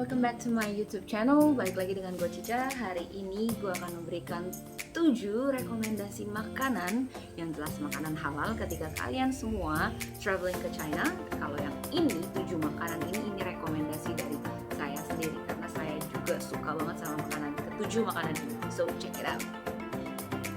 welcome back to my YouTube channel. Balik lagi dengan gue Cica. Hari ini gue akan memberikan 7 rekomendasi makanan yang jelas makanan halal ketika kalian semua traveling ke China. Kalau yang ini 7 makanan ini rekomendasi dari saya sendiri karena saya juga suka banget sama makanan ke-7 makanan ini. So check it out.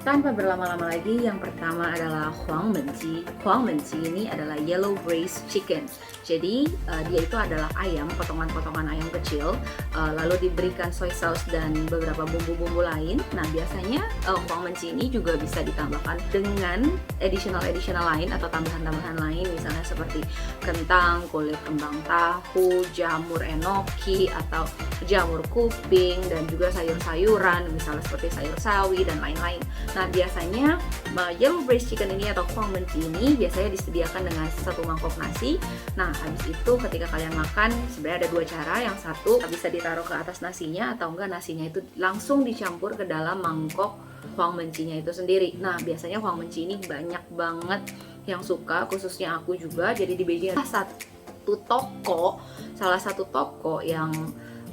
Tanpa berlama-lama lagi, yang pertama adalah Huang Menqi. Huang Menqi ini adalah yellow braised chicken. Jadi dia itu adalah ayam, potongan-potongan ayam kecil, lalu diberikan soy sauce dan beberapa bumbu-bumbu lain. Nah biasanya Huang Menqi ini juga bisa ditambahkan dengan additional lain atau tambahan-tambahan lain, misalnya seperti kentang, kulit kembang tahu, jamur enoki atau jamur kuping, dan juga sayur-sayuran, misalnya seperti sayur sawi dan lain-lain. Nah biasanya yellow braised chicken ini atau Huang Menqi ini biasanya disediakan dengan satu mangkok nasi. Nah habis itu ketika kalian makan sebenarnya ada 2 cara. Yang satu bisa ditaruh ke atas nasinya, atau enggak nasinya itu langsung dicampur ke dalam mangkok Huang Menqi-nya itu sendiri. Nah biasanya Huang Menqi ini banyak banget yang suka, khususnya aku juga. Jadi di Beijing salah satu toko yang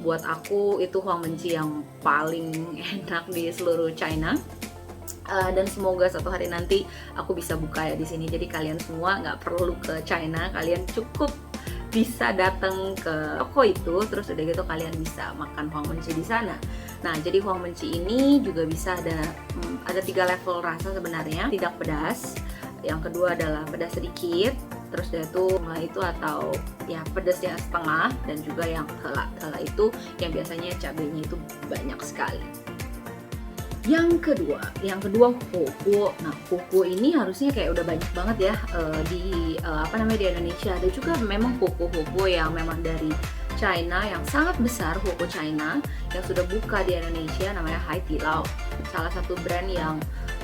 buat aku itu Huang Menqi yang paling enak di seluruh China. Dan semoga suatu hari nanti aku bisa buka ya di sini. Jadi kalian semua nggak perlu ke China, kalian cukup bisa datang ke toko itu, terus udah gitu kalian bisa makan Huang Menqi di sana. Nah jadi Huang Menqi ini juga bisa ada 3 level rasa sebenarnya. Tidak pedas, yang kedua adalah pedas sedikit, terus dia itu atau ya pedasnya setengah, dan juga yang hela itu yang biasanya cabenya itu banyak sekali. Yang kedua huku. Nah huku ini harusnya kayak udah banyak banget ya di Indonesia. Ada juga memang huku yang memang dari China yang sangat besar, huku China yang sudah buka di Indonesia, namanya Haidilao. Salah satu brand yang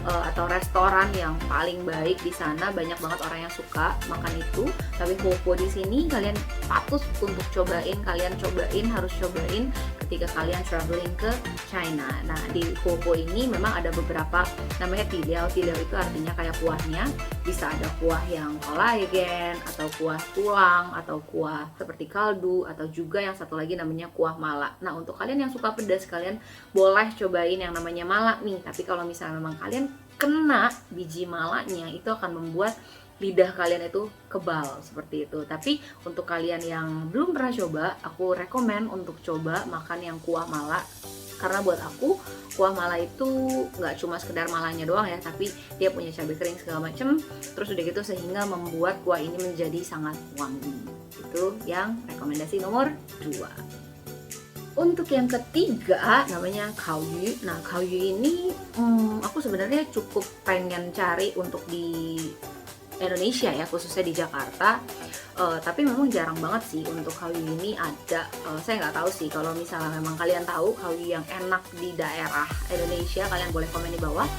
atau restoran yang paling baik di sana, banyak banget orang yang suka makan itu. Tapi huku di sini kalian patut untuk cobain, harus cobain ketika kalian traveling ke China. Nah di huku ini memang ada beberapa namanya tiliao. Tiliao itu artinya kayak kuahnya, bisa ada kuah yang kolagen atau kuah tulang atau kuah seperti kaldu, atau juga yang satu lagi namanya kuah mala. Nah untuk kalian yang suka pedas, kalian boleh cobain yang namanya mala nih. Tapi kalau misalnya memang kalian kena biji malanya, itu akan membuat lidah kalian itu kebal seperti itu. Tapi untuk kalian yang belum pernah coba, aku rekomen untuk coba makan yang kuah mala. Karena buat aku kuah mala itu nggak cuma sekedar malanya doang ya, tapi dia punya cabai kering segala macem. Terus udah gitu sehingga membuat kuah ini menjadi sangat wangi. Itu yang rekomendasi nomor 2. Untuk yang ketiga namanya Kaoyu. Nah Kaoyu ini aku sebenarnya cukup pengen cari untuk di Indonesia ya, khususnya di Jakarta. Tapi memang jarang banget sih untuk Kaoyu ini ada. Saya nggak tahu sih, kalau misalnya memang kalian tahu Kaoyu yang enak di daerah Indonesia, kalian boleh komen di bawah.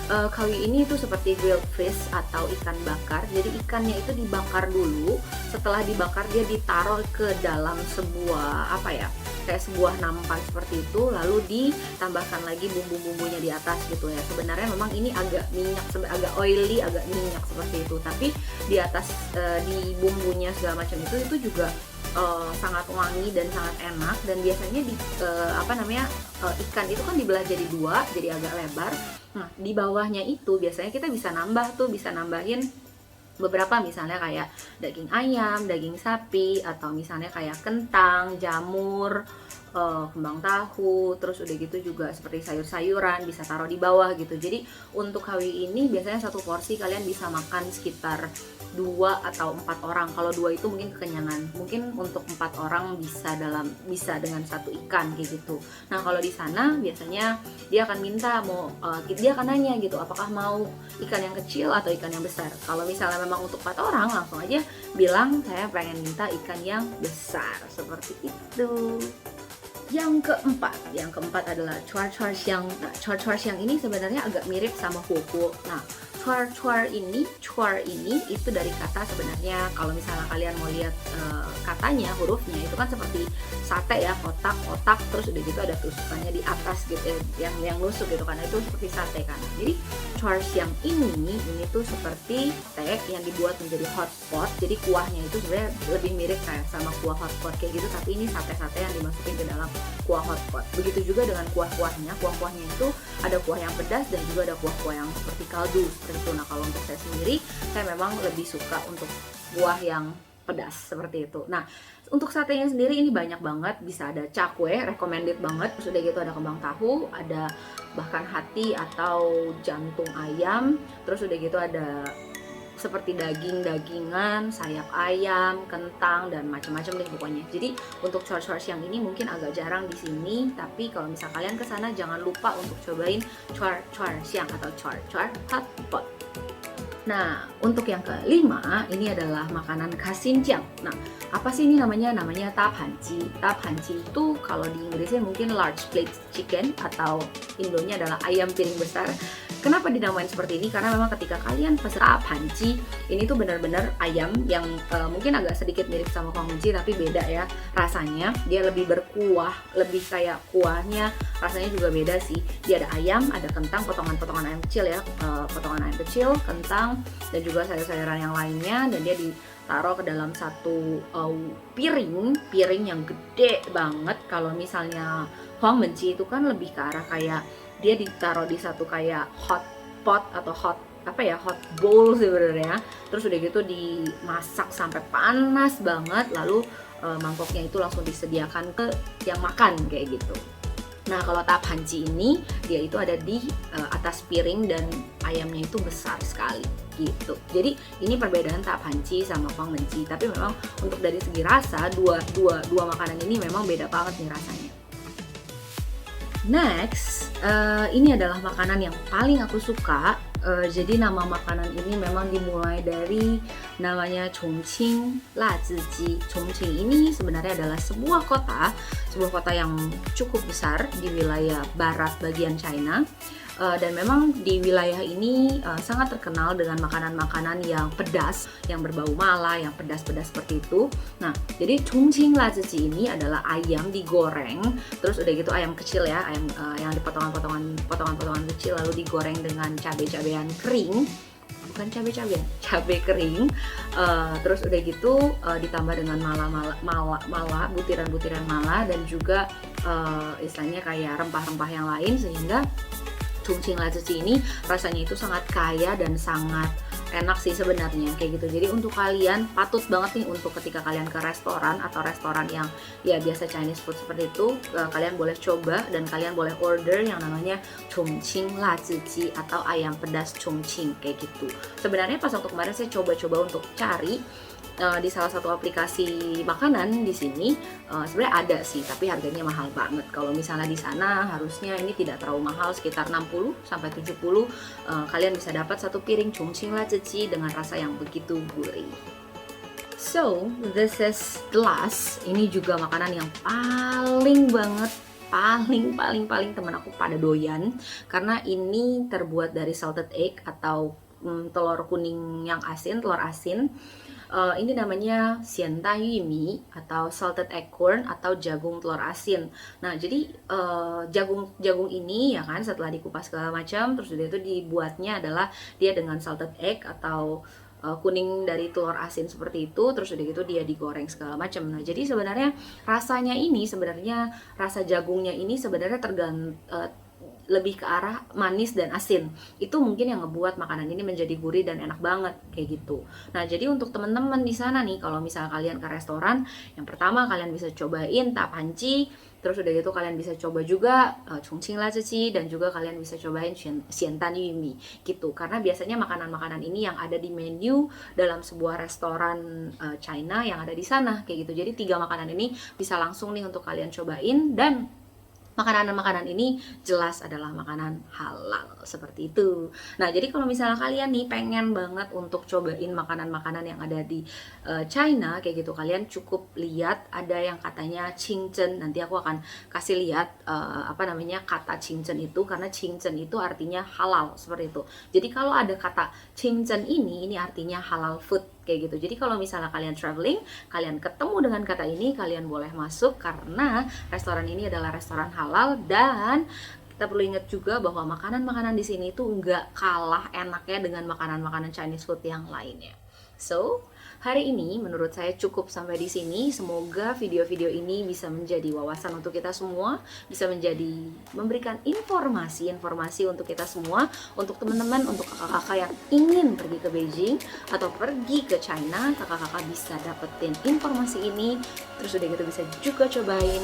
Kaoyu ini itu seperti grilled fish atau ikan bakar. Jadi ikannya itu dibakar dulu. Setelah dibakar dia ditaruh ke dalam sebuah kayak sebuah nampan seperti itu, lalu ditambahkan lagi bumbu-bumbunya di atas gitu ya. Sebenarnya memang ini agak minyak, agak oily, agak minyak seperti itu. Tapi di atas di bumbunya segala macam itu juga sangat wangi dan sangat enak. Dan biasanya ikan itu kan dibelah jadi 2, jadi agak lebar. Nah di bawahnya itu biasanya kita bisa nambahin beberapa, misalnya kayak daging ayam, daging sapi, atau misalnya kayak kentang, jamur, kembang tahu, terus udah gitu juga seperti sayur-sayuran bisa taruh di bawah gitu. Jadi untuk Kaoyu ini biasanya satu porsi kalian bisa makan sekitar 2 atau 4 orang. Kalau 2 itu mungkin kekenyangan. Mungkin untuk 4 orang bisa dengan satu ikan kayak gitu. Nah kalau di sana biasanya dia akan nanya gitu, apakah mau ikan yang kecil atau ikan yang besar. Kalau misalnya memang untuk 4 orang, langsung aja bilang saya pengen minta ikan yang besar seperti itu. Yang keempat adalah char siang. Nah, char siang ini sebenarnya agak mirip sama huku. Nah, Chuar ini itu dari kata sebenarnya kalau misalnya kalian mau lihat katanya, hurufnya itu kan seperti sate ya, kotak, terus udah gitu ada tusukannya di atas gitu yang nusuk gitu kan, itu seperti sate kan. Jadi chuar siang ini tuh seperti steak yang dibuat menjadi hot pot. Jadi kuahnya itu sebenarnya lebih mirip kayak sama kuah hot pot kayak gitu, tapi ini sate-sate yang dimasukin ke dalam kuah hot pot. Begitu juga dengan kuah-kuahnya itu ada kuah yang pedas dan juga ada kuah-kuah yang seperti kaldu seperti itu. Nah kalau untuk saya sendiri, saya memang lebih suka untuk kuah yang pedas seperti itu. Nah untuk satenya sendiri ini banyak banget, bisa ada cakwe, recommended banget. Terus udah gitu ada kembang tahu, ada bahkan hati atau jantung ayam. Terus udah gitu ada seperti dagingan, sayap ayam, kentang, dan macam-macam deh pokoknya. Jadi untuk chuar-chuar siang ini mungkin agak jarang di sini, tapi kalau misal kalian kesana jangan lupa untuk cobain chuar-chuar siang atau chuar-chuar hot pot. Nah, untuk yang kelima, ini adalah makanan khas Xinjiang. Nah, apa sih ini namanya? Namanya taphanci. Taphanci itu kalau di Inggrisnya mungkin large plate chicken atau Indonya adalah ayam piring besar. Kenapa dinamain seperti ini? Karena memang ketika kalian pesan taphanci, ini tuh benar-benar ayam yang mungkin agak sedikit mirip sama huangmenci tapi beda ya rasanya. Dia lebih berkuah, lebih kayak kuahnya rasanya juga beda sih. Dia ada ayam, ada kentang, potongan-potongan ayam kecil ya, potongan ayam kecil, kentang, dan juga sayur-sayuran yang lainnya, dan dia ditaruh ke dalam satu piring yang gede banget. Kalau misalnya huangmenci itu kan lebih ke arah kayak dia ditaruh di satu kayak hot pot atau hot bowl sebenarnya. Terus udah gitu dimasak sampai panas banget, lalu mangkoknya itu langsung disediakan ke yang makan kayak gitu. Nah kalau taphanci ini dia itu ada di atas piring dan ayamnya itu besar sekali gitu. Jadi ini perbedaan taphanci sama huangmenci. Tapi memang untuk dari segi rasa dua makanan ini memang beda banget nih rasanya. Next, ini adalah makanan yang paling aku suka. Jadi nama makanan ini memang dimulai dari namanya Chongqing Laziji. Chongqing ini sebenarnya adalah sebuah kota yang cukup besar di wilayah barat bagian China. Dan memang di wilayah ini sangat terkenal dengan makanan-makanan yang pedas, yang berbau mala, yang pedas-pedas seperti itu. Nah, jadi Chongqing Laziji ini adalah ayam digoreng, terus udah gitu ayam kecil ya, ayam yang potongan-potongan kecil lalu digoreng dengan cabai-cabean kering. Bukan cabai kering. Terus udah gitu ditambah dengan mala, butiran-butiran mala, dan juga istilahnya kayak rempah-rempah yang lain, sehingga Chongqing Laziji ini rasanya itu sangat kaya dan sangat enak sih sebenarnya kayak gitu. Jadi untuk kalian patut banget nih untuk ketika kalian ke restoran atau restoran yang ya biasa Chinese food seperti itu, kalian boleh coba dan kalian boleh order yang namanya Chongqing Laziji atau ayam pedas Chongqing kayak gitu. Sebenarnya pas waktu kemarin saya coba-coba untuk cari di salah satu aplikasi makanan di sini, sebenarnya ada sih, tapi harganya mahal banget. Kalau misalnya di sana harusnya ini tidak terlalu mahal, sekitar 60 sampai 70, kalian bisa dapat satu piring Chongqing Laziji dengan rasa yang begitu gurih. So, this is the last. Ini juga makanan yang paling banget, paling teman aku pada doyan, karena ini terbuat dari salted egg atau telur kuning yang asin, telur asin. Ini namanya xiandan yumi atau salted acorn atau jagung telur asin. Nah, jadi jagung ini ya kan setelah dikupas segala macam, terus dia itu dibuatnya adalah dia dengan salted egg atau kuning dari telur asin seperti itu, terus udah gitu dia digoreng segala macam. Nah, jadi sebenarnya rasa jagungnya ini sebenarnya lebih ke arah manis dan asin. Itu mungkin yang ngebuat makanan ini menjadi gurih dan enak banget kayak gitu. Nah, jadi untuk teman-teman di sana nih, kalau misalnya kalian ke restoran, yang pertama kalian bisa cobain taphanci, terus udah gitu kalian bisa coba juga Chongqing Laziji, dan juga kalian bisa cobain xiandan yumi gitu. Karena biasanya makanan-makanan ini yang ada di menu dalam sebuah restoran China yang ada di sana kayak gitu. Jadi 3 makanan ini bisa langsung nih untuk kalian cobain, dan makanan-makanan ini jelas adalah makanan halal, seperti itu. Nah, jadi kalau misalnya kalian nih pengen banget untuk cobain makanan-makanan yang ada di China kayak gitu, kalian cukup lihat ada yang katanya qingzhen. Nanti aku akan kasih lihat kata qingzhen itu, karena qingzhen itu artinya halal, seperti itu. Jadi kalau ada kata qingzhen ini artinya halal food kayak gitu. Jadi kalau misalnya kalian traveling, kalian ketemu dengan kata ini, kalian boleh masuk karena restoran ini adalah restoran halal. Dan kita perlu ingat juga bahwa makanan-makanan di sini tuh nggak kalah enaknya dengan makanan-makanan Chinese food yang lainnya. So, hari ini menurut saya cukup sampai di sini. Semoga video-video ini bisa menjadi wawasan untuk kita semua, bisa memberikan informasi untuk kita semua, untuk teman-teman, untuk kakak-kakak yang ingin pergi ke Beijing atau pergi ke China. Kakak-kakak bisa dapetin informasi ini, terus udah gitu bisa juga cobain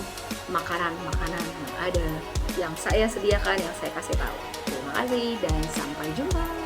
makanan-makanan yang ada yang saya sediakan, yang saya kasih tahu. Terima kasih dan sampai jumpa.